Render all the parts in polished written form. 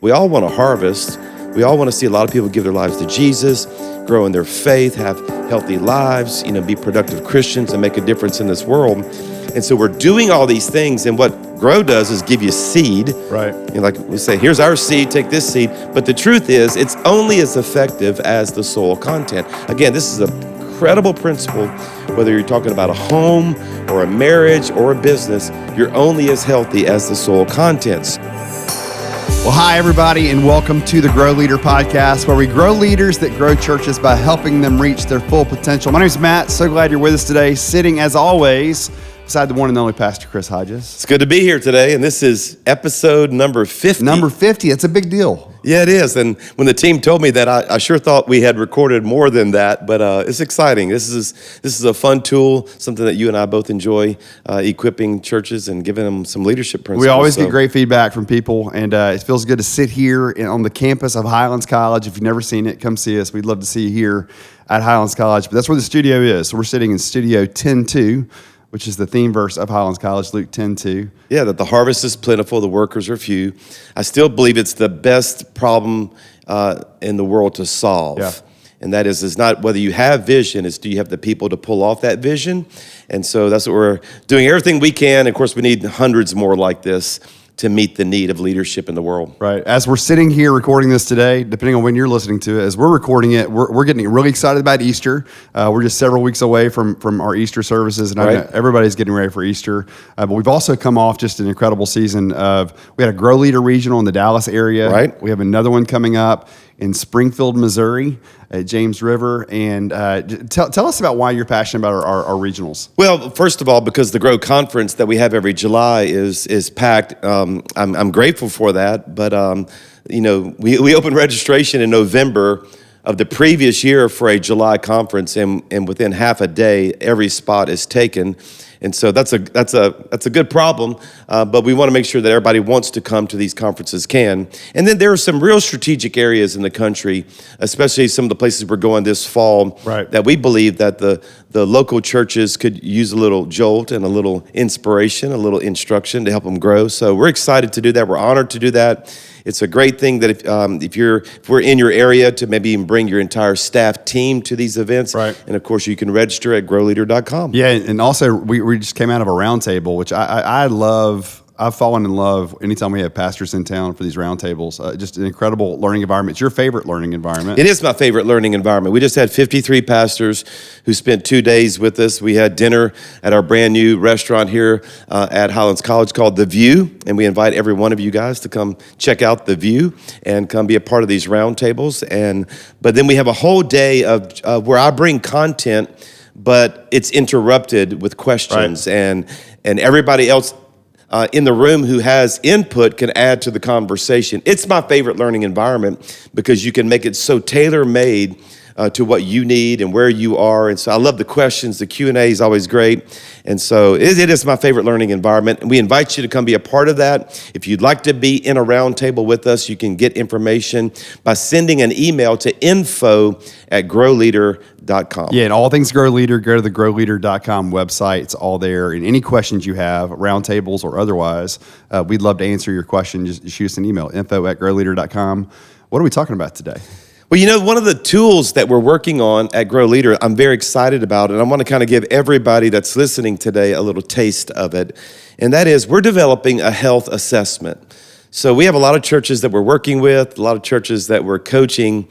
We all want to harvest. We all want to see a lot of people give their lives to Jesus, grow in their faith, have healthy lives, be productive Christians and make a difference in this world. And so we're doing all these things, and what Grow does is give you seed. Right. Like we say, here's our seed, take this seed. But the truth is, it's only as effective as the soil content. Again, this is an incredible principle. Whether you're talking about a home or a marriage or a business, you're only as healthy as the soil contents. Well, hi, everybody, and welcome to the Grow Leader podcast, where we grow leaders that grow churches by helping them reach their full potential. My name is Matt. So glad you're with us today, sitting, as always, beside the one and only Pastor Chris Hodges. It's good to be here today, and this is episode number 50. Number 50, it's a big deal. Yeah, it is. And when the team told me that, I sure thought we had recorded more than that, but it's exciting. This is a fun tool, something that you and I both enjoy, equipping churches and giving them some leadership principles. We always get great feedback from people, and it feels good to sit here on the campus of Highlands College. If you've never seen it, come see us. We'd love to see you here at Highlands College, but that's where the studio is. So we're sitting in Studio 10-2, which is the theme verse of Highlands College, Luke 10:2. Yeah, that the harvest is plentiful, the workers are few. I still believe it's the best problem in the world to solve. Yeah. And that is not whether you have vision, it's do you have the people to pull off that vision? And so that's what we're doing, everything we can. Of course, we need hundreds more like this to meet the need of leadership in the world. Right. As we're sitting here recording this today, depending on when you're listening to it, as we're recording it, we're getting really excited about Easter. We're just several weeks away from our Easter services, and I know everybody's getting ready for Easter. But we've also come off just an incredible season we had a GrowLeader regional in the Dallas area. Right. We have another one coming up in Springfield, Missouri, at James River. And tell us about why you're passionate about our regionals. Well, first of all, because the Grow Conference that we have every July is packed. I'm grateful for that. But, we opened registration in November of the previous year for a July conference, and within half a day, every spot is taken. And so that's a good problem, but we want to make sure that everybody wants to come to these conferences can. And then there are some real strategic areas in the country, especially some of the places we're going this fall, right, that we believe that the local churches could use a little jolt and a little inspiration, a little instruction to help them grow. So we're excited to do that. We're honored to do that. It's a great thing that if we're in your area, to maybe even bring your entire staff team to these events. Right. And of course, you can register at GrowLeader.com. Yeah, and also we just came out of a roundtable, which I love. I've fallen in love anytime we have pastors in town for these roundtables. Just an incredible learning environment. It's your favorite learning environment. It is my favorite learning environment. We just had 53 pastors who spent 2 days with us. We had dinner at our brand new restaurant here at Highlands College called The View, and we invite every one of you guys to come check out The View and come be a part of these roundtables. But then we have a whole day of where I bring content, but it's interrupted with questions, right, and everybody else in the room who has input can add to the conversation. It's my favorite learning environment because you can make it so tailor-made to what you need and where you are. And so I love the questions. The Q&A is always great. And so it is my favorite learning environment. And we invite you to come be a part of that. If you'd like to be in a roundtable with us, you can get information by sending an email to info@growleader.com. Yeah, and all things Grow Leader, go to the growleader.com website. It's all there. And any questions you have, roundtables or otherwise, we'd love to answer your question. Just shoot us an email, info@growleader.com. What are we talking about today? Well, one of the tools that we're working on at GrowLeader, I'm very excited about, and I want to kind of give everybody that's listening today a little taste of it, and that is we're developing a health assessment. So we have a lot of churches that we're working with, a lot of churches that we're coaching,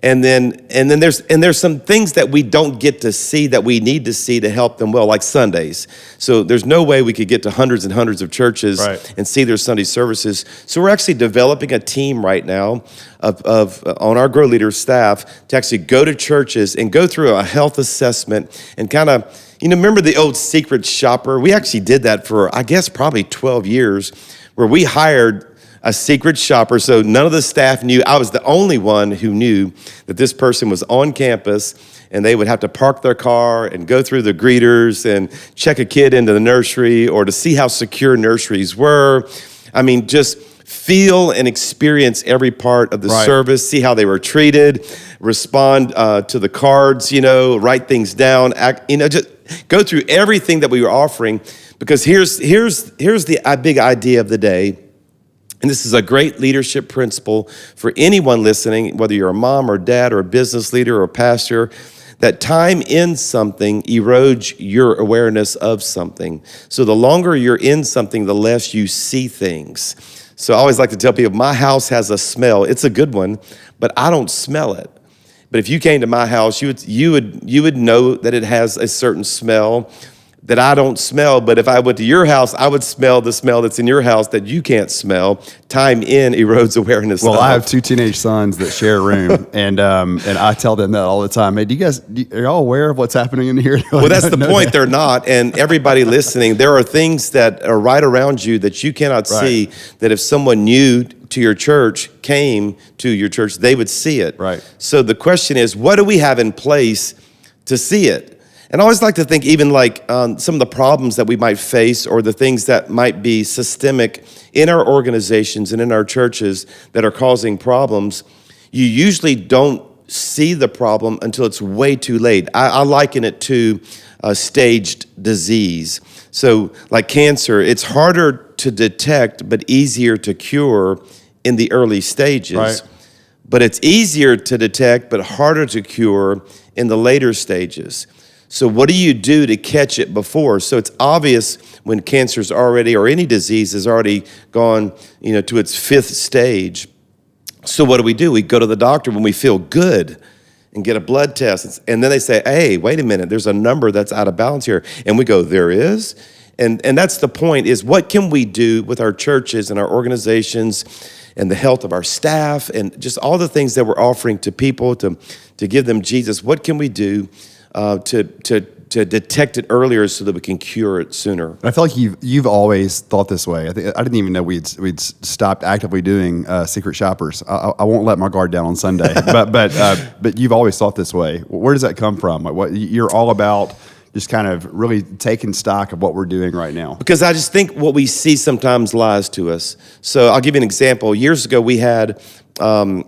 and then there's some things that we don't get to see that we need to see to help them well, like Sundays. So there's no way we could get to hundreds and hundreds of churches and see their Sunday services. So we're actually developing a team right now of on our Grow Leader staff to actually go to churches and go through a health assessment and kind of, remember the old secret shopper? We actually did that for, I guess, probably 12 years, where we hired a secret shopper, so none of the staff knew. I was the only one who knew that this person was on campus, and they would have to park their car and go through the greeters and check a kid into the nursery or to see how secure nurseries were. I mean, just feel and experience every part of the service, see how they were treated, respond to the cards, write things down, just go through everything that we were offering, because here's the big idea of the day. And this is a great leadership principle for anyone listening, whether you're a mom or dad or a business leader or a pastor, that time in something erodes your awareness of something. So the longer you're in something, the less you see things. So I always like to tell people, my house has a smell. It's a good one, but I don't smell it. But if you came to my house, you would know that it has a certain smell that I don't smell. But if I went to your house, I would smell the smell that's in your house that you can't smell. Time in erodes awareness. Well, I have 2 teenage sons that share a room, and I tell them that all the time. Hey, are y'all aware of what's happening in here? Well, that's the point. They're not. And everybody listening, there are things that are right around you that you cannot see, that if someone new to your church came to your church, they would see it. Right. So the question is, what do we have in place to see it? And I always like to think even like some of the problems that we might face or the things that might be systemic in our organizations and in our churches that are causing problems, you usually don't see the problem until it's way too late. I liken it to staged disease. So like cancer, it's harder to detect but easier to cure in the early stages. Right. But it's easier to detect but harder to cure in the later stages. So what do you do to catch it before? So it's obvious when cancer's already, or any disease has already gone, to its 5th stage. So what do? We go to the doctor when we feel good and get a blood test. And then they say, hey, wait a minute, there's a number that's out of balance here. And we go, there is? And that's the point, is what can we do with our churches and our organizations and the health of our staff and just all the things that we're offering to people to give them Jesus? What can we do to detect it earlier so that we can cure it sooner? I feel like you've always thought this way. I didn't even know we'd stopped actively doing secret shoppers. I won't let my guard down on Sunday, but you've always thought this way. Where does that come from? Like, what you're all about? Just kind of really taking stock of what we're doing right now. Because I just think what we see sometimes lies to us. So I'll give you an example. Years ago, we had on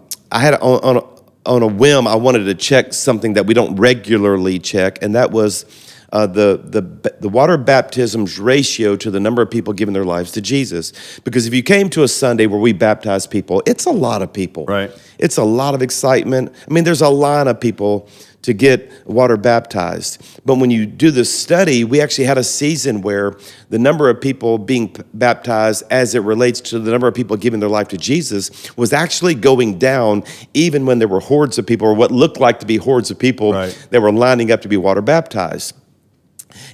a whim, I wanted to check something that we don't regularly check, and that was the water baptisms ratio to the number of people giving their lives to Jesus. Because if you came to a Sunday where we baptize people, it's a lot of people. Right. It's a lot of excitement. I mean, there's a line of people to get water baptized. But when you do this study, we actually had a season where the number of people being baptized as it relates to the number of people giving their life to Jesus was actually going down, even when there were hordes of people, or what looked like to be hordes of people that were lining up to be water baptized.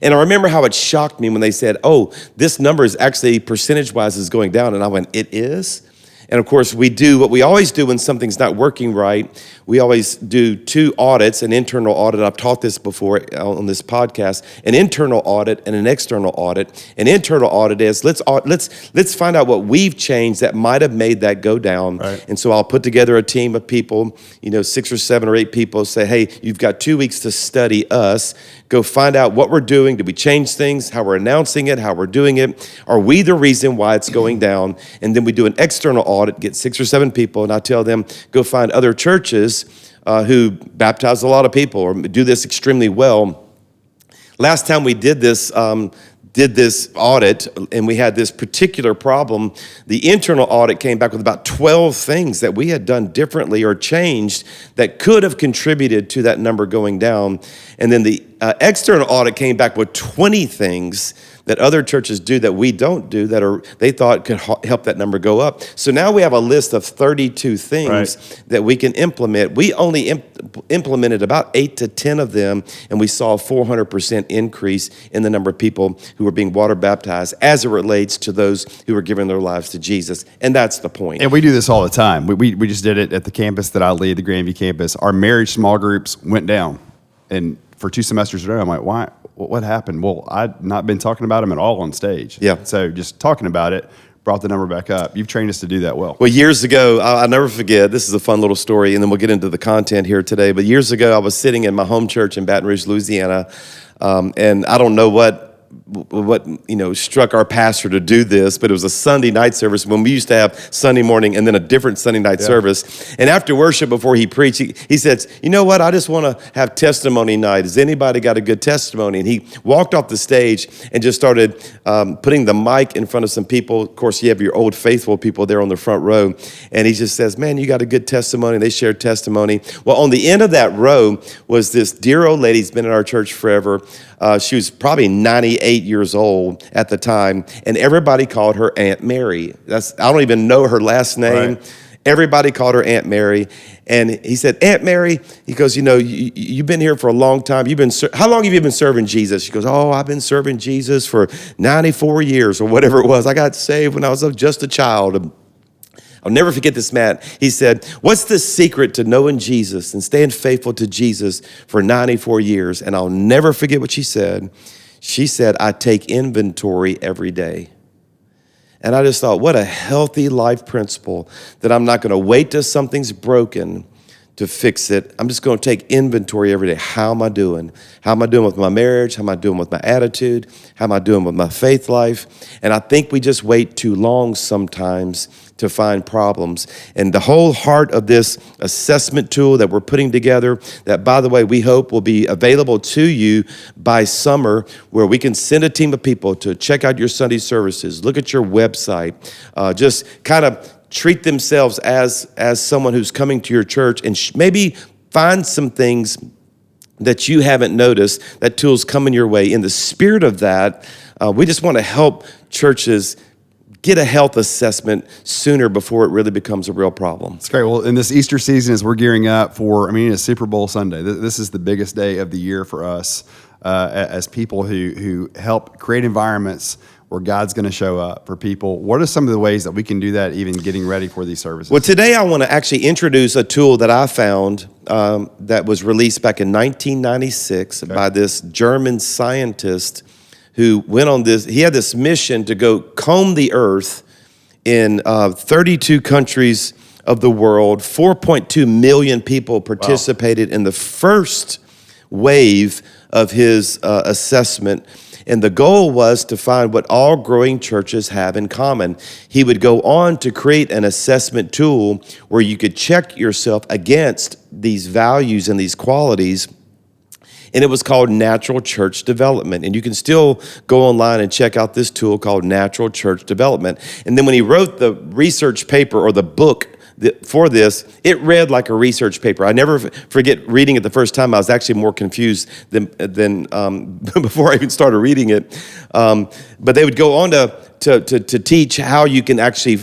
And I remember how it shocked me when they said, oh, this number is actually percentage-wise is going down. And I went, it is? And of course, we do what we always do when something's not working right. We always do 2 audits, an internal audit. I've taught this before on this podcast, an internal audit and an external audit. An internal audit is let's find out what we've changed that might have made that go down. Right. And so I'll put together a team of people, 6 or 7 or 8 people, say, hey, you've got 2 weeks to study us. Go find out what we're doing. Did we change things? How we're announcing it? How we're doing it? Are we the reason why it's going down? And then we do an external audit, get 6 or 7 people, and I tell them, go find other churches who baptize a lot of people or do this extremely well. Last time we did this audit and we had this particular problem, the internal audit came back with about 12 things that we had done differently or changed that could have contributed to that number going down. And then the external audit came back with 20 things that other churches do that we don't do that they thought could help that number go up. So now we have a list of 32 things that we can implement. We only implemented about 8 to 10 of them, and we saw a 400% increase in the number of people who were being water baptized as it relates to those who were giving their lives to Jesus. And that's the point. And we do this all the time. We just did it at the campus that I lead, the Grandview campus. Our marriage small groups went down. And for 2 semesters in a row, I'm like, why? What happened? Well, I'd not been talking about them at all on stage. Yeah. So just talking about it brought the number back up. You've trained us to do that well. Well, years ago, I'll never forget, this is a fun little story, and then we'll get into the content here today. But years ago, I was sitting in my home church in Baton Rouge, Louisiana, and I don't know what what struck our pastor to do this, but it was a Sunday night service when we used to have Sunday morning and then a different Sunday night service. And after worship, before he preached, he said, you know what, I just want to have testimony night. Has anybody got a good testimony? And he walked off the stage and just started putting the mic in front of some people. Of course, you have your old faithful people there on the front row. And he just says, man, you got a good testimony. And they shared testimony. Well, on the end of that row was this dear old lady who's been in our church forever. She was probably 98 years old at the time, and everybody called her Aunt Mary. I don't even know her last name. Right. Everybody called her Aunt Mary. And he said, Aunt Mary, he goes, you've been here for a long time. How long have you been serving Jesus? She goes, oh, I've been serving Jesus for 94 years or whatever it was. I got saved when I was just a child. I'll never forget this, Matt. He said, what's the secret to knowing Jesus and staying faithful to Jesus for 94 years? And I'll never forget what she said. She said, I take inventory every day. And I just thought, what a healthy life principle, that I'm not going to wait till something's broken to fix it. I'm just going to take inventory every day. How am I doing? How am I doing with my marriage? How am I doing with my attitude? How am I doing with my faith life? And I think we just wait too long sometimes to find problems. And the whole heart of this assessment tool that we're putting together, that, by the way, we hope will be available to you by summer, where we can send a team of people to check out your Sunday services, look at your website, just kind of treat themselves as someone who's coming to your church, and maybe find some things that you haven't noticed. That tool's coming your way. In the spirit of that, we just want to help churches get a health assessment sooner before it really becomes a real problem. That's great. Well, in this Easter season, as we're gearing up for, it's Super Bowl Sunday. This is the biggest day of the year for us as people who help create environments where God's going to show up for people. What are some of the ways that we can do that, even getting ready for these services? Well, today I want to actually introduce a tool that I found that was released back in 1996 by this German scientist who went on this. He had this mission to go comb the earth in 32 countries of the world. 4.2 million people participated in the first wave of his assessment. And the goal was to find what all growing churches have in common. He would go on to create an assessment tool where you could check yourself against these values and these qualities. And it was called Natural Church Development. And you can still go online and check out this tool called Natural Church Development. And then when he wrote the research paper or the book for this, it read like a research paper. I never forget reading it the first time. I was actually more confused than before I even started reading it. But they would go on to teach how you can actually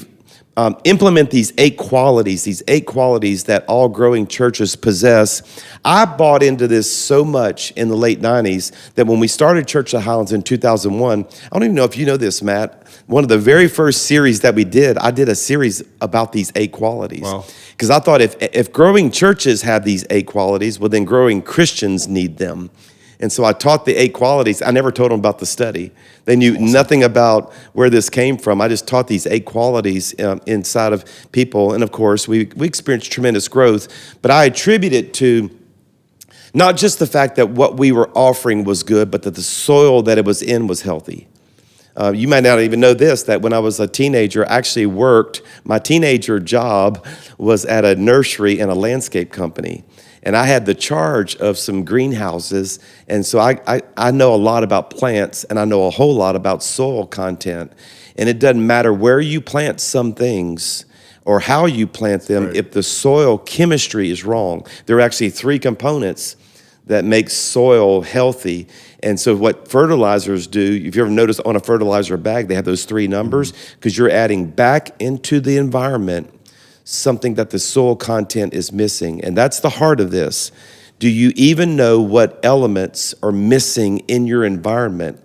implement these 8 qualities that all growing churches possess. I bought into this so much in the late 90s that when we started Church of the Highlands in 2001, I don't even know if you know this, Matt, one of the very first series that we did, I did a series about these 8 qualities. Wow. Because I thought if growing churches have these 8 qualities, well, then growing Christians need them. And so I taught the 8 qualities. I never told them about the study. They knew nothing about where this came from. I just taught these 8 qualities inside of people. And of course, we experienced tremendous growth. But I attribute it to not just the fact that what we were offering was good, but that the soil that it was in was healthy. You might not even know this, that when I was a teenager, I actually worked, my teenager job was at a nursery and a landscape company. And I had the charge of some greenhouses. And so I know a lot about plants, and I know a whole lot about soil content. And it doesn't matter where you plant some things or how you plant them, if the soil chemistry is wrong. There are actually 3 components that make soil healthy. And so what fertilizers do, if you ever notice on a fertilizer bag, they have those 3 numbers, because you're adding back into the environment something that the soil content is missing. And that's the heart of this. Do you even know what elements are missing in your environment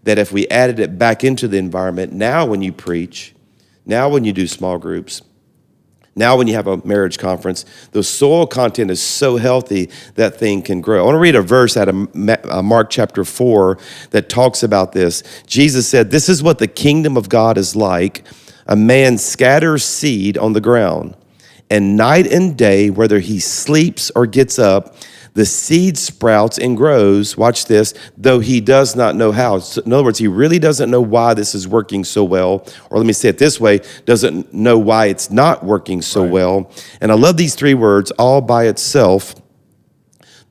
that if we added it back into the environment, now when you preach, now when you do small groups, now when you have a marriage conference, the soil content is so healthy that thing can grow. I want to read a verse out of Mark chapter 4 that talks about this. Jesus said, "This is what the kingdom of God is like. A man scatters seed on the ground, and night and day, whether he sleeps or gets up, the seed sprouts and grows, watch this, though he does not know how. So in other words, he really doesn't know why this is working so well. Or let me say it this way, doesn't know why it's not working so well. And I love these three words, all by itself.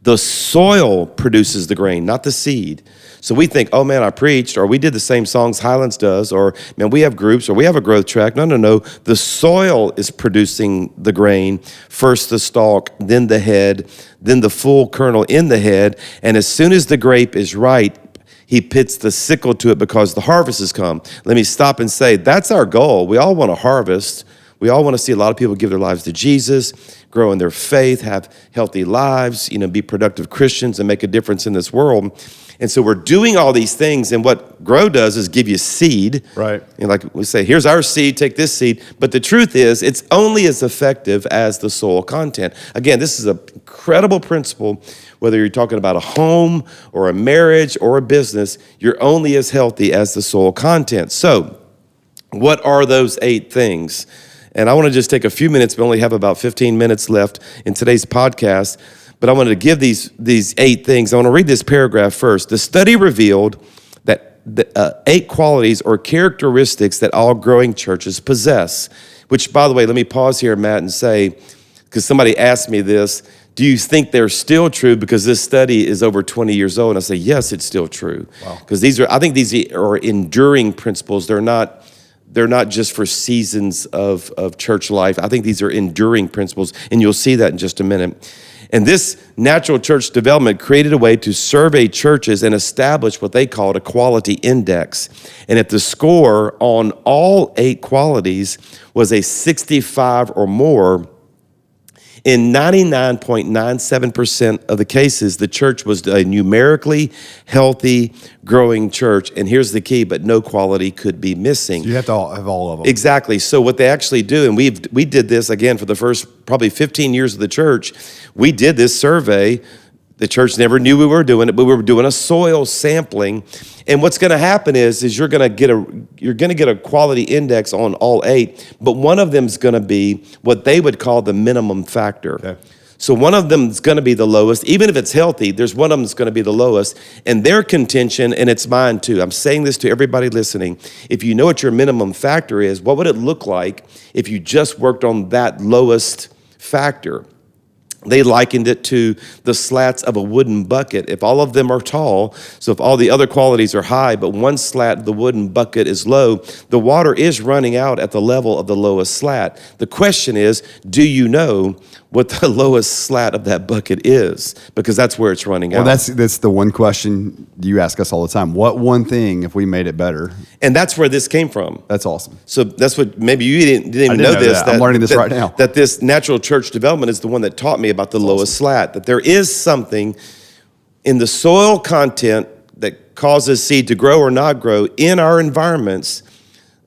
The soil produces the grain, not the seed. So we think, oh man, I preached, or we did the same songs Highlands does, or man, we have groups, or we have a growth track. No. The soil is producing the grain. First the stalk, then the head, then the full kernel in the head. And as soon as the grape is ripe, he puts the sickle to it because the harvest has come. Let me stop and say, that's our goal. We all want to harvest. We all want to see a lot of people give their lives to Jesus, grow in their faith, have healthy lives, be productive Christians and make a difference in this world. And so we're doing all these things, and what Grow does is give you seed. Right. And like we say, here's our seed, take this seed. But the truth is, it's only as effective as the soil content. Again, this is an incredible principle. Whether you're talking about a home or a marriage or a business, you're only as healthy as the soil content. So what are those 8 things? And I want to just take a few minutes. We only have about 15 minutes left in today's podcast. But I wanted to give these 8 things. I want to read this paragraph first. The study revealed that 8 qualities or characteristics that all growing churches possess, which, by the way, let me pause here, Matt, and say, because somebody asked me this, do you think they're still true? Because this study is over 20 years old. And I say, yes, it's still true. Because I think these are enduring principles. They're not just for seasons of church life. I think these are enduring principles, and you'll see that in just a minute. And this natural church development created a way to survey churches and establish what they called a quality index. And if the score on all 8 qualities was a 65 or more, in 99.97% of the cases, the church was a numerically healthy, growing church. And here's the key, but no quality could be missing. So you have to have all of them. Exactly. So what they actually do, and we did this, again, for the first probably 15 years of the church, we did this survey. The church never knew we were doing it, but we were doing a soil sampling. And what's going to happen is you're going to get a quality index on all 8, but one of them is going to be what they would call the minimum factor. Okay. So one of them is going to be the lowest. Even if it's healthy, there's one of them that's going to be the lowest. And their contention, and it's mine too, I'm saying this to everybody listening, if you know what your minimum factor is, what would it look like if you just worked on that lowest factor? They likened it to the slats of a wooden bucket. If all of them are tall, so if all the other qualities are high, but one slat of the wooden bucket is low, the water is running out at the level of the lowest slat. The question is, do you know what the lowest slat of that bucket is? Because that's where it's running out. Well, that's the one question you ask us all the time. What one thing if we made it better? And that's where this came from. That's awesome. So that's what, maybe you didn't even know this. I'm learning this right now. That this natural church development is the one that taught me about the lowest slat. That there is something in the soil content that causes seed to grow or not grow in our environments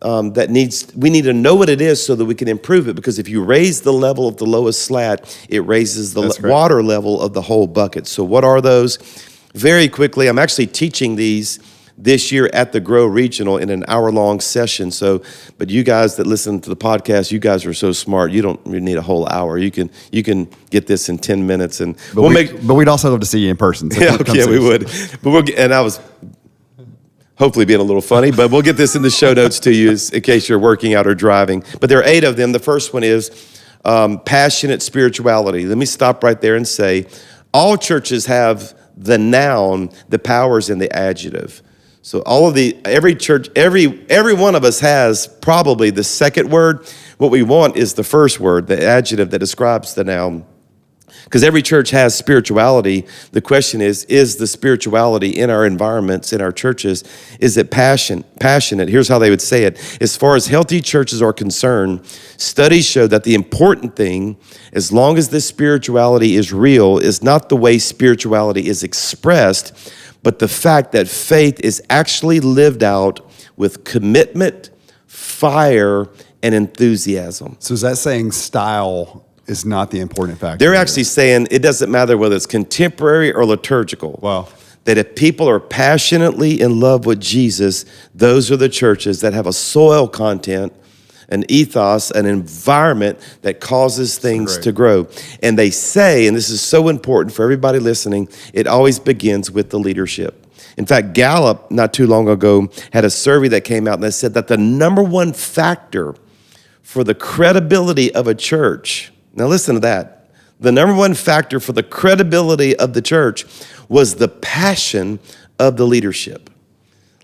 we need to know what it is so that we can improve it. Because if you raise the level of the lowest slat, it raises the water level of the whole bucket. So what are those? Very quickly, I'm actually teaching these this year at the Grow Regional in an hour-long session. So, but you guys that listen to the podcast, you guys are so smart. You don't really need a whole hour. You can get this in 10 minutes, and but we'd also love to see you in person. So yeah, we would. But I was hopefully being a little funny, but we'll get this in the show notes to you in case you're working out or driving. But there are 8 of them. The first one is passionate spirituality. Let me stop right there and say, all churches have the noun, the powers, and the adjective. So every church, every one of us has probably the second word. What we want is the first word, the adjective that describes the noun. Because every church has spirituality. The question is the spirituality in our environments, in our churches, is it passionate? Here's how they would say it. As far as healthy churches are concerned, studies show that the important thing, as long as this spirituality is real, is not the way spirituality is expressed, but the fact that faith is actually lived out with commitment, fire, and enthusiasm. So is that saying style is not the important factor? They're actually saying it doesn't matter whether it's contemporary or liturgical. Wow. That if people are passionately in love with Jesus, those are the churches that have a soil content, an ethos, an environment that causes things great. to grow. And they say, and this is so important for everybody listening, it always begins with the leadership. In fact, Gallup, not too long ago, had a survey that came out and they said that the number one factor for the credibility of a church, now listen to that, the number one factor for the credibility of the church was the passion of the leadership.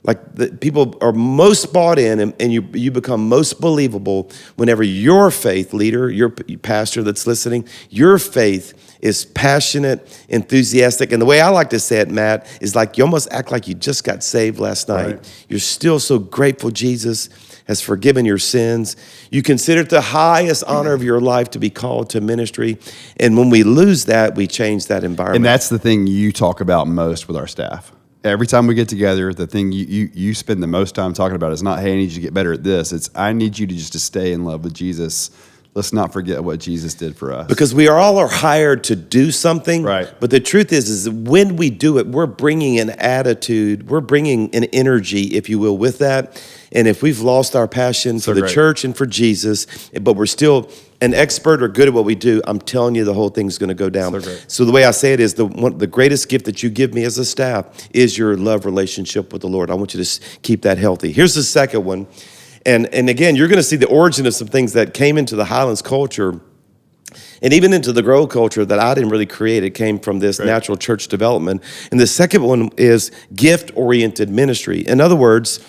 Like the people are most bought in and you become most believable whenever your faith leader, your pastor that's listening, your faith is passionate, enthusiastic. And the way I like to say it, Matt, is like you almost act like you just got saved last night. Right. You're still so grateful Jesus has forgiven your sins. You consider it the highest honor of your life to be called to ministry. And when we lose that, we change that environment. And that's the thing you talk about most with our staff. Every time we get together, the thing you spend the most time talking about is not, hey, I need you to get better at this. It's, I need you to just to stay in love with Jesus. Let's not forget what Jesus did for us. Because we are hired to do something. Right. But the truth is when we do it, we're bringing an attitude, we're bringing an energy, if you will, with that. And if we've lost our passion for the church and for Jesus, but we're still an expert or good at what we do, I'm telling you, the whole thing's going to go down. So the way I say it is the greatest gift that you give me as a staff is your love relationship with the Lord. I want you to keep that healthy. Here's the second one. And again, you're going to see the origin of some things that came into the Highlands culture and even into the Grow culture that I didn't really create. It came from this natural church development. And the second one is gift-oriented ministry. In other words,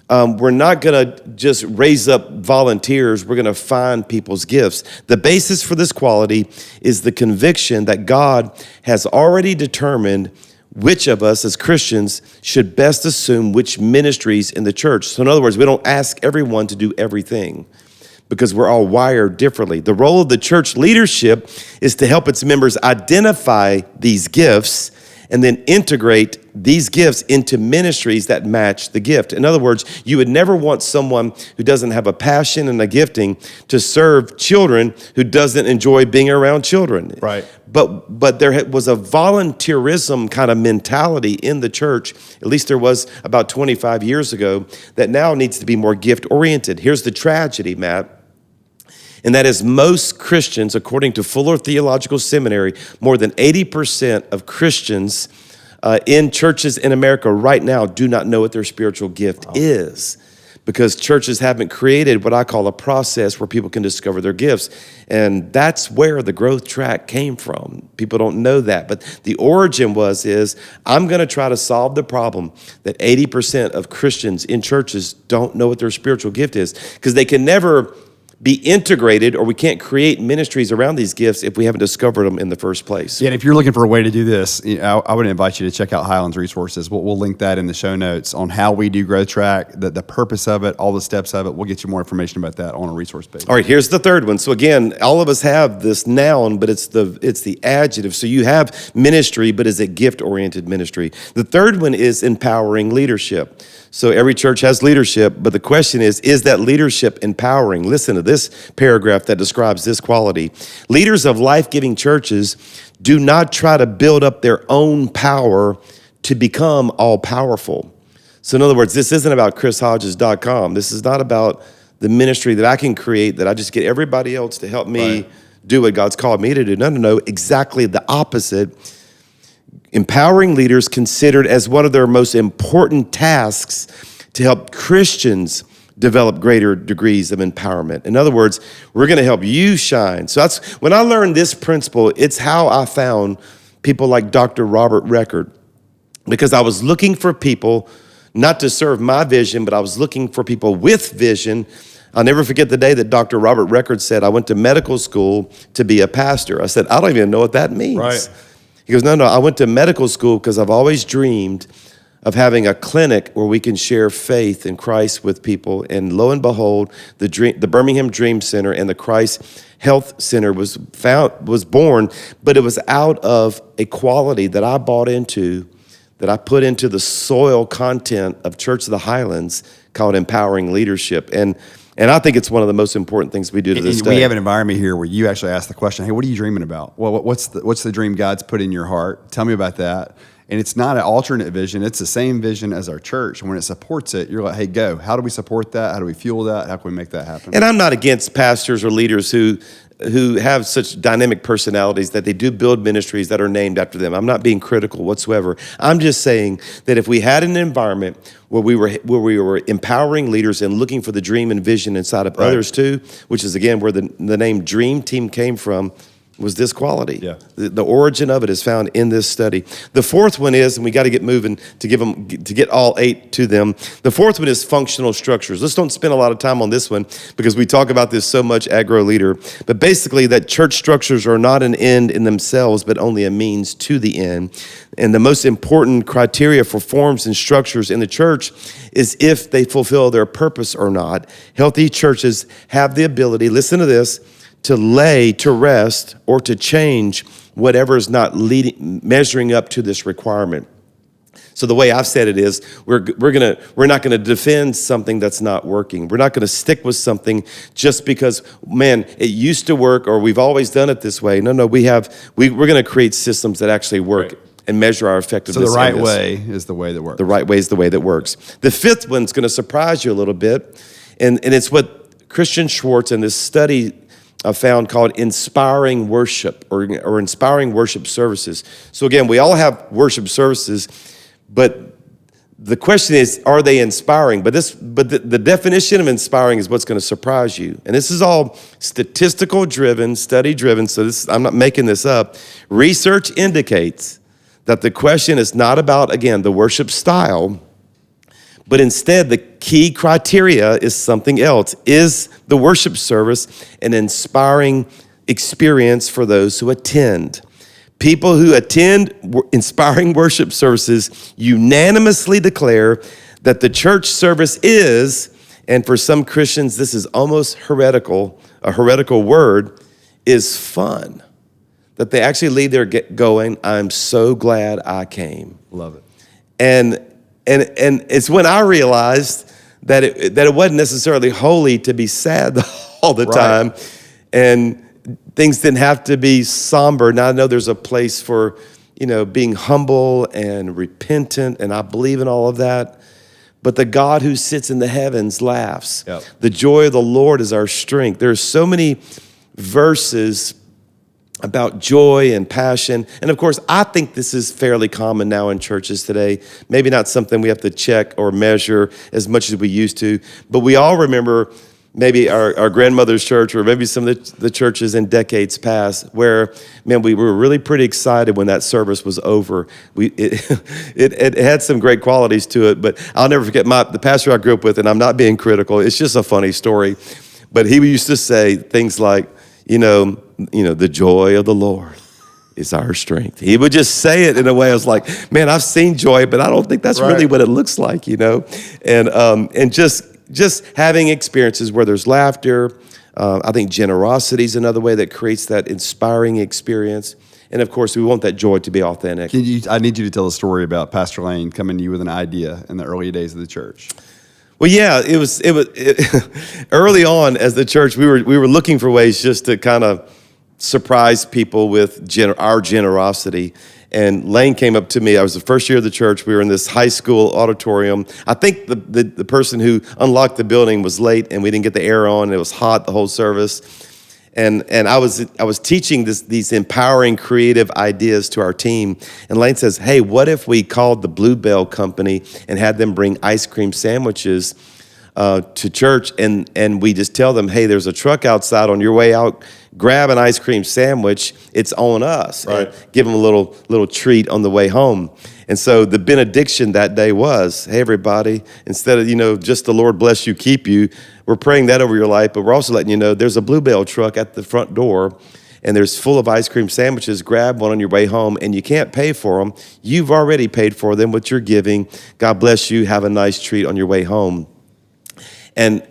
we're not going to just raise up volunteers. We're going to find people's gifts. The basis for this quality is the conviction that God has already determined which of us as Christians should best assume which ministries in the church. So in other words, we don't ask everyone to do everything because we're all wired differently. The role of the church leadership is to help its members identify these gifts and then integrate these gifts into ministries that match the gift. In other words, you would never want someone who doesn't have a passion and a gifting to serve children who doesn't enjoy being around children. Right. But there was a volunteerism kind of mentality in the church, at least there was about 25 years ago, that now needs to be more gift-oriented. Here's the tragedy, Matt. And that is most Christians, according to Fuller Theological Seminary, more than 80% of Christians in churches in America right now do not know what their spiritual gift is because churches haven't created what I call a process where people can discover their gifts. And that's where the growth track came from. People don't know that. But the origin is I'm going to try to solve the problem that 80% of Christians in churches don't know what their spiritual gift is because they can never be integrated, or we can't create ministries around these gifts if we haven't discovered them in the first place. Yeah, and if you're looking for a way to do this, I would invite you to check out Highlands Resources. We'll link that in the show notes on how we do Growth Track, the purpose of it, all the steps of it. We'll get you more information about that on a resource page. All right, here's the third one. So again, all of us have this noun, but it's the adjective. So you have ministry, but is it gift-oriented ministry? The third one is empowering leadership. So every church has leadership, but the question is that leadership empowering? Listen to this paragraph that describes this quality. Leaders of life-giving churches do not try to build up their own power to become all-powerful. So in other words, this isn't about ChrisHodges.com. This is not about the ministry that I can create, that I just get everybody else to help me do what God's called me to do. No, exactly the opposite. Empowering leaders considered as one of their most important tasks to help Christians develop greater degrees of empowerment. In other words, we're going to help you shine. So that's when I learned this principle, it's how I found people like Dr. Robert Record, because I was looking for people not to serve my vision, but I was looking for people with vision. I'll never forget the day that Dr. Robert Record said, I went to medical school to be a pastor. I said, I don't even know what that means. Right. He goes, no, I went to medical school because I've always dreamed of having a clinic where we can share faith in Christ with people. And lo and behold, the Birmingham Dream Center and the Christ Health Center was born, but it was out of a quality that I bought into, that I put into the soil content of Church of the Highlands called empowering leadership. And I think it's one of the most important things we do to this day. We have an environment here where you actually ask the question, hey, what are you dreaming about? Well, what's the dream God's put in your heart? Tell me about that. And it's not an alternate vision. It's the same vision as our church. And when it supports it, you're like, hey, go. How do we support that? How do we fuel that? How can we make that happen? And I'm not against pastors or leaders who have such dynamic personalities that they do build ministries that are named after them. I'm not being critical whatsoever. I'm just saying that if we had an environment where we were empowering leaders and looking for the dream and vision inside of others too, which is again where the name Dream Team came from, was this quality. Yeah. The origin of it is found in this study. The fourth one is, and we got to get moving to get all 8 to them. The fourth one is functional structures. Let's don't spend a lot of time on this one because we talk about this so much at GrowLeader. But basically that church structures are not an end in themselves, but only a means to the end. And the most important criteria for forms and structures in the church is if they fulfill their purpose or not. Healthy churches have the ability, listen to this, to lay to rest or to change whatever is not measuring up to this requirement. So the way I've said it is, we're not gonna defend something that's not working. We're not gonna stick with something just because, man, it used to work or we've always done it this way. No, we're gonna create systems that actually work. Right. And measure our effectiveness. So the right way is the way that works. The right way is the way that works. The fifth one's gonna surprise you a little bit, and it's what Christian Schwartz in this study found called inspiring worship or inspiring worship services. So again, we all have worship services, but the question is, are they inspiring? But the definition of inspiring is what's going to surprise you. And this is all statistical driven, study driven. So I'm not making this up. Research indicates that the question is not about, again, the worship style, but instead, the key criteria is something else. Is the worship service an inspiring experience for those who attend? People who attend inspiring worship services unanimously declare that the church service is, and for some Christians, this is almost heretical, a heretical word, is fun. That they actually leave there going, I'm so glad I came. Love it. And it's when I realized that it wasn't necessarily holy to be sad all the time, and things didn't have to be somber. Now I know there's a place for, being humble and repentant, and I believe in all of that. But the God who sits in the heavens laughs. Yep. The joy of the Lord is our strength. There's so many verses about joy and passion. And of course, I think this is fairly common now in churches today. Maybe not something we have to check or measure as much as we used to, but we all remember maybe our grandmother's church or maybe some of the churches in decades past where, man, we were really pretty excited when that service was over. It had some great qualities to it, but I'll never forget the pastor I grew up with, and I'm not being critical, it's just a funny story, but he used to say things like, the joy of the Lord is our strength. He would just say it in a way I was like, man, I've seen joy, but I don't think that's really what it looks like, And just having experiences where there's laughter. I think generosity is another way that creates that inspiring experience. And of course, we want that joy to be authentic. I need you to tell a story about Pastor Lane coming to you with an idea in the early days of the church. Well, yeah, it was early on as the church, we were looking for ways just to kind of surprise people with our generosity. And Lane came up to me. I was the first year of the church. We were in this high school auditorium. I think the person who unlocked the building was late, and we didn't get the air on. It was hot the whole service. And I was teaching these empowering creative ideas to our team. And Lane says, hey, what if we called the Bluebell Company and had them bring ice cream sandwiches to church, and we just tell them, hey, there's a truck outside on your way out, grab an ice cream sandwich, it's on us. Right. And give them a little treat on the way home. And so the benediction that day was, hey, everybody, instead of, just the Lord bless you, keep you, we're praying that over your life, but we're also letting you know there's a Bluebell truck at the front door, and there's full of ice cream sandwiches. Grab one on your way home, and you can't pay for them. You've already paid for them with your giving. God bless you. Have a nice treat on your way home. And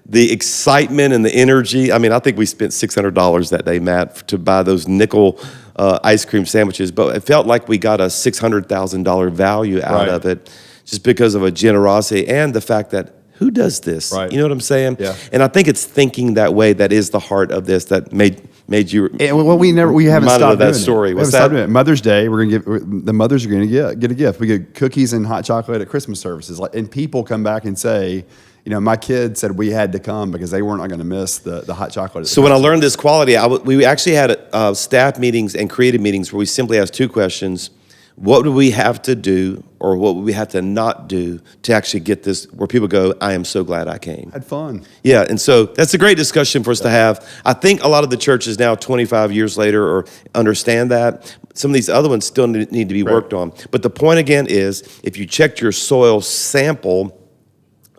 the excitement and the energy, I think we spent $600 that day, Matt, to buy those nickel ice cream sandwiches, but it felt like we got a $600,000 value out of it just because of a generosity and the fact that who does this? Right. You know what I'm saying? Yeah. And I think it's thinking that way that is the heart of this that made made you? And we haven't reminded stopped of that doing story. It. What's Stopped that? doing it. Mother's Day, the mothers are going to get a gift. We get cookies and hot chocolate at Christmas services, and people come back and say, my kid said we had to come because they weren't going to miss the hot chocolate. So when I learned this quality, we actually had staff meetings and creative meetings where we simply asked two questions. What do we have to do, or what would we have to not do to actually get this, where people go, I am so glad I came. Had fun. Yeah, and so that's a great discussion for us to have. I think a lot of the churches now, 25 years later, or understand that. Some of these other ones still need to be worked on. But the point again is, if you checked your soil sample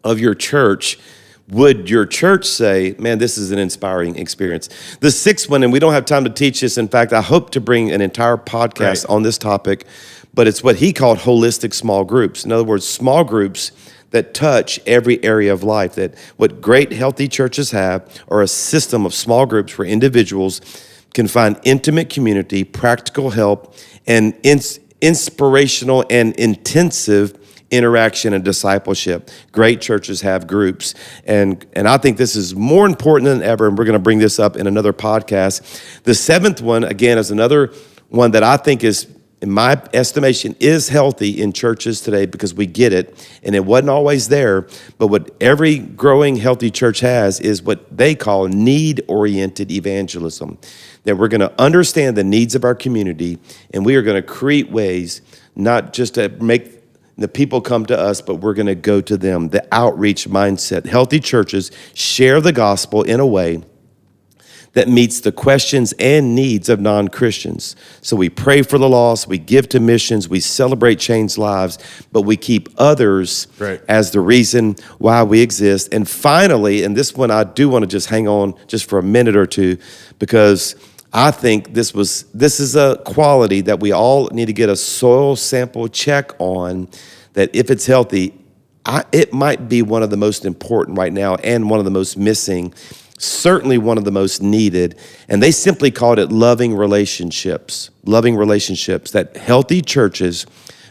of your church, would your church say, man, this is an inspiring experience? The sixth one, and we don't have time to teach this. In fact, I hope to bring an entire podcast on this topic, but it's what he called holistic small groups. In other words, small groups that touch every area of life. That what great, healthy churches have are a system of small groups where individuals can find intimate community, practical help, and inspirational and intensive interaction and discipleship. Great churches have groups. And I think this is more important than ever, and we're going to bring this up in another podcast. The seventh one, again, is another one that I think is, in my estimation, is healthy in churches today because we get it, and it wasn't always there. But what every growing, healthy church has is what they call need-oriented evangelism, that we're going to understand the needs of our community, and we are going to create ways not just to make the people come to us, but we're going to go to them. The outreach mindset. Healthy churches share the gospel in a way that meets the questions and needs of non-Christians. So we pray for the lost, we give to missions, we celebrate changed lives, but we keep others as the reason why we exist. And finally, and this one I do want to just hang on just for a minute or two, because I think this is a quality that we all need to get a soil sample check on, that if it's healthy, it might be one of the most important right now and one of the most missing, certainly one of the most needed. And they simply called it loving relationships, that healthy churches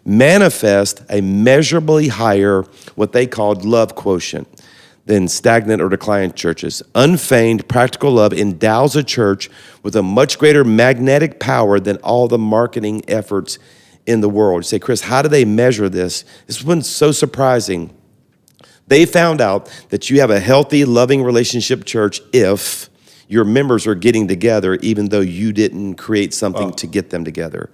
manifest a measurably higher, what they called love quotient, than stagnant or declined churches. Unfeigned, practical love endows a church with a much greater magnetic power than all the marketing efforts in the world. You say, Chris, how do they measure this? This one's so surprising. They found out that you have a healthy, loving relationship church if your members are getting together, even though you didn't create something to get them together.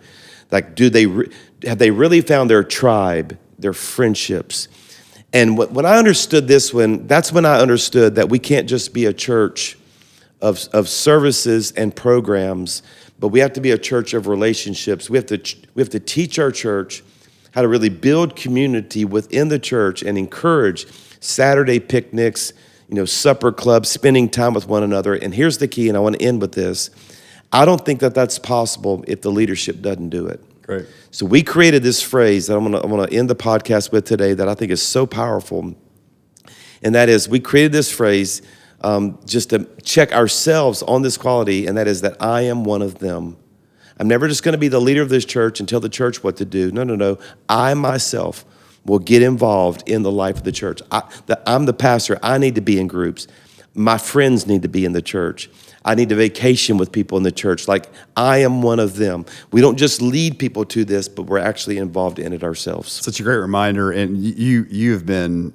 Like, have they really found their tribe, their friendships? And when I understood this one, that's when I understood that we can't just be a church of services and programs, but we have to be a church of relationships. We have to teach our church how to really build community within the church and encourage Saturday picnics, supper clubs, spending time with one another. And here's the key, and I want to end with this. I don't think that that's possible if the leadership doesn't do it. Great. So we created this phrase that I'm gonna end the podcast with today that I think is so powerful. And that is, we created this phrase just to check ourselves on this quality, and that is that I am one of them. I'm never just gonna be the leader of this church and tell the church what to do. No. I myself will get involved in the life of the church. I'm the pastor. I need to be in groups. My friends need to be in the church. I need to vacation with people in the church. Like, I am one of them. We don't just lead people to this, but we're actually involved in it ourselves. Such a great reminder. And you have been,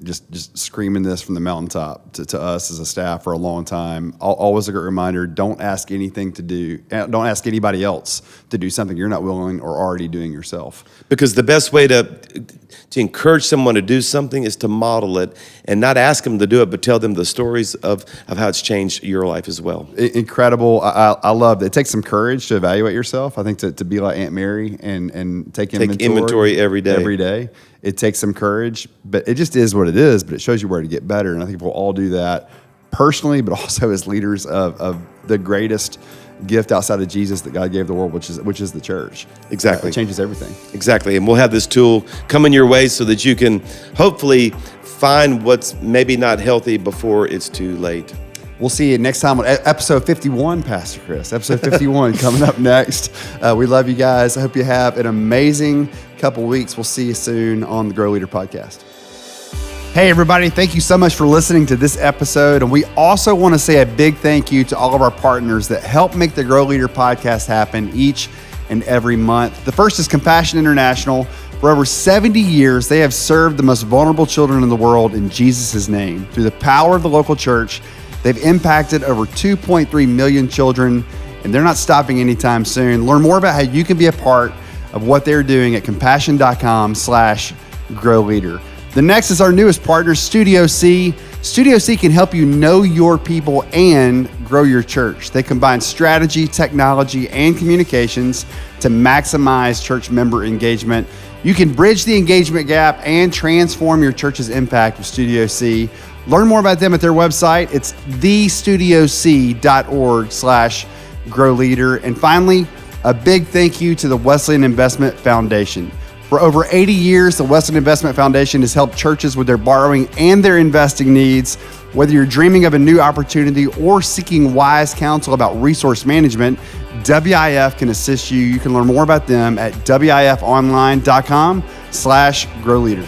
just screaming this from the mountaintop to us as a staff for a long time. Always a great reminder. Don't ask don't ask anybody else to do something you're not willing or already doing yourself. Because the best way to encourage someone to do something is to model it and not ask them to do it, but tell them the stories of how it's changed your life as well. Incredible. I love that. It takes some courage to evaluate yourself. I think to be like Aunt Mary and take inventory every day. Every day. It takes some courage, but it just is what it is, but it shows you where to get better. And I think we'll all do that personally, but also as leaders of the greatest gift outside of Jesus that God gave the world, which is the church. Exactly. It changes everything. Exactly. And we'll have this tool coming your way so that you can hopefully find what's maybe not healthy before it's too late. We'll see you next time on episode 51, Pastor Chris. Episode 51 coming up next. We love you guys. I hope you have an amazing couple weeks. We'll see you soon on the GrowLeader podcast. Hey, everybody, thank you so much for listening to this episode. And we also want to say a big thank you to all of our partners that help make the GrowLeader podcast happen each and every month. The first is Compassion International. For over 70 years, they have served the most vulnerable children in the world in Jesus' name. Through the power of the local church, they've impacted over 2.3 million children, and they're not stopping anytime soon. Learn more about how you can be a part of what they're doing at compassion.com/GrowLeader. The next is our newest partner, Studio C. Studio C can help you know your people and grow your church. They combine strategy, technology, and communications to maximize church member engagement. You can bridge the engagement gap and transform your church's impact with Studio C. Learn more about them at their website. It's thestudioc.org/GrowLeader. And finally, a big thank you to the Wesleyan Investment Foundation. For over 80 years, the Wesleyan Investment Foundation has helped churches with their borrowing and their investing needs. Whether you're dreaming of a new opportunity or seeking wise counsel about resource management, WIF can assist you. You can learn more about them at wifonline.com/GrowLeader.